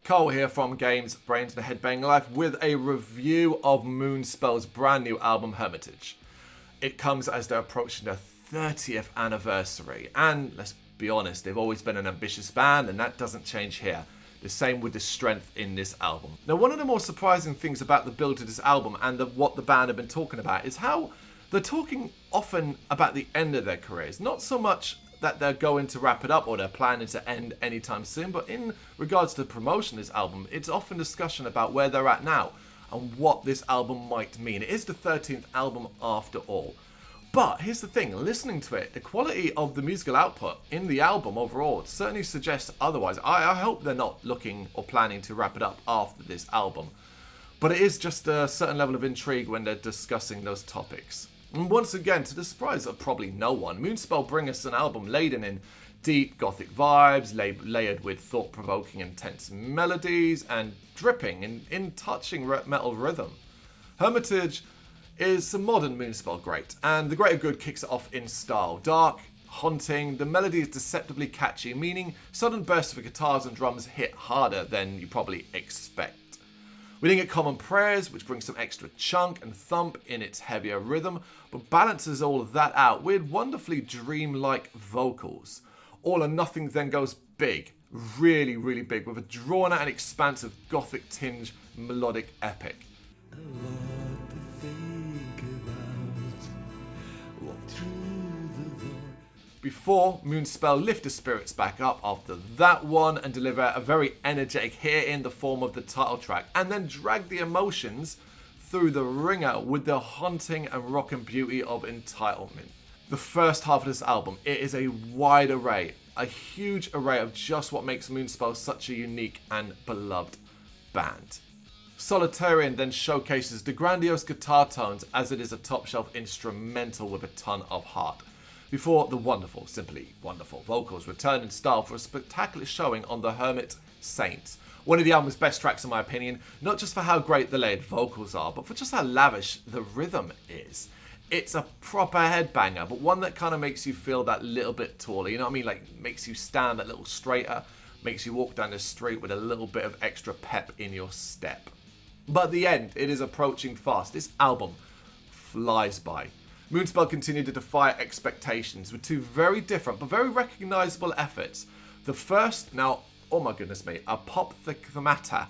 Cole here from Brrraaains A Head-Banging Life with a review of Moonspell's brand new album Hermitage. It comes as they're approaching their 30th anniversary, and let's be honest, they've always been an ambitious band, and that doesn't change here. The same with the strength in this album. Now, one of the more surprising things about the build of this album and what the band have been talking about is how they're talking often about the end of their careers. Not so much that they're going to wrap it up or they're planning to end anytime soon, but in regards to the promotion of this album, it's often discussion about where they're at now and what this album might mean. It is the 13th album after all. But here's the thing, listening to it, the quality of the musical output in the album overall certainly suggests otherwise. I hope they're not looking or planning to wrap it up after this album. But it is just a certain level of intrigue when they're discussing those topics. And once again, to the surprise of probably no one, Moonspell bring us an album laden in deep gothic vibes, layered with thought-provoking intense melodies, and dripping in touching metal rhythm. Hermitage is some modern Moonspell great, and The Greater Good kicks it off in style. Dark, haunting, the melody is deceptively catchy, meaning sudden bursts of guitars and drums hit harder than you probably expect. We then get Common Prayers, which brings some extra chunk and thump in its heavier rhythm, but balances all of that out with wonderfully dreamlike vocals. All or Nothing then goes big, really, really big, with a drawn-out and expansive gothic tinge melodic epic. Before Moonspell lift the spirits back up after that one and deliver a very energetic hit in the form of the title track, and then drag the emotions through the ringer with the haunting and rockin' beauty of Entitlement. The first half of this album, it is a wide array, a huge array of just what makes Moonspell such a unique and beloved band. Solitarian then showcases the grandiose guitar tones as it is a top shelf instrumental with a ton of heart, before the wonderful, simply wonderful vocals return in style for a spectacular showing on The Hermit Saints. One of the album's best tracks in my opinion, not just for how great the layered vocals are, but for just how lavish the rhythm is. It's a proper headbanger, but one that kind of makes you feel that little bit taller, you know what I mean? Like, makes you stand that little straighter, makes you walk down the street with a little bit of extra pep in your step. But at the end, it is approaching fast. This album flies by. Moonspell continued to defy expectations with two very different but very recognisable efforts. The first, now, oh my goodness me, Apopthegmata.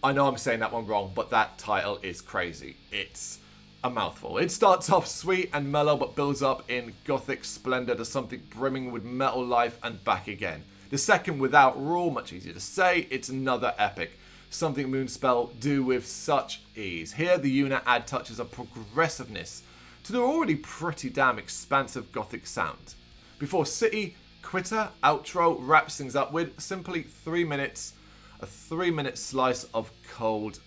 I know I'm saying that one wrong, but that title is crazy. It's a mouthful. It starts off sweet and mellow but builds up in gothic splendour to something brimming with metal life and back again. The second, Without Rule, much easier to say, it's another epic. Something Moonspell do with such ease. Here the unit add touches of progressiveness to their already pretty damn expansive gothic sound. Before City Quitter outro wraps things up with simply 3 minutes, a 3-minute slice of cold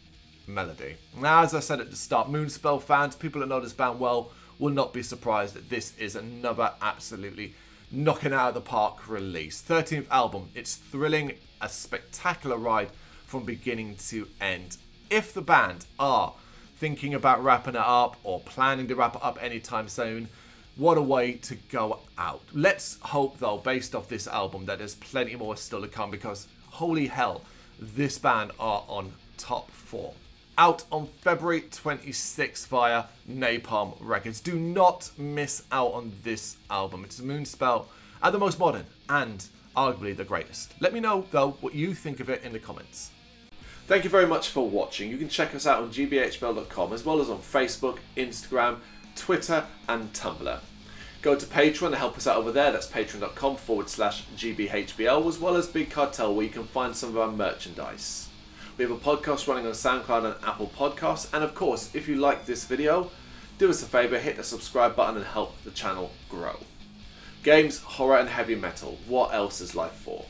melody. Now, as I said at the start, Moonspell fans, people that know this band well, will not be surprised that this is another absolutely knocking out of the park release. 13th album, it's thrilling, a spectacular ride from beginning to end. If the band are thinking about wrapping it up or planning to wrap it up anytime soon, what a way to go out. Let's hope though, based off this album, that there's plenty more still to come, because holy hell, this band are on top form. Out on February 26th via Napalm Records. Do not miss out on this album. It's Moonspell at the most modern and arguably the greatest. Let me know though what you think of it in the comments. Thank you very much for watching. You can check us out on gbhbl.com as well as on Facebook, Instagram, Twitter and Tumblr. Go to Patreon to help us out over there. That's patreon.com/gbhbl, as well as Big Cartel, where you can find some of our merchandise. We have a podcast running on SoundCloud and Apple Podcasts. And of course, if you like this video, do us a favour, hit the subscribe button and help the channel grow. Games, horror and heavy metal. What else is life for?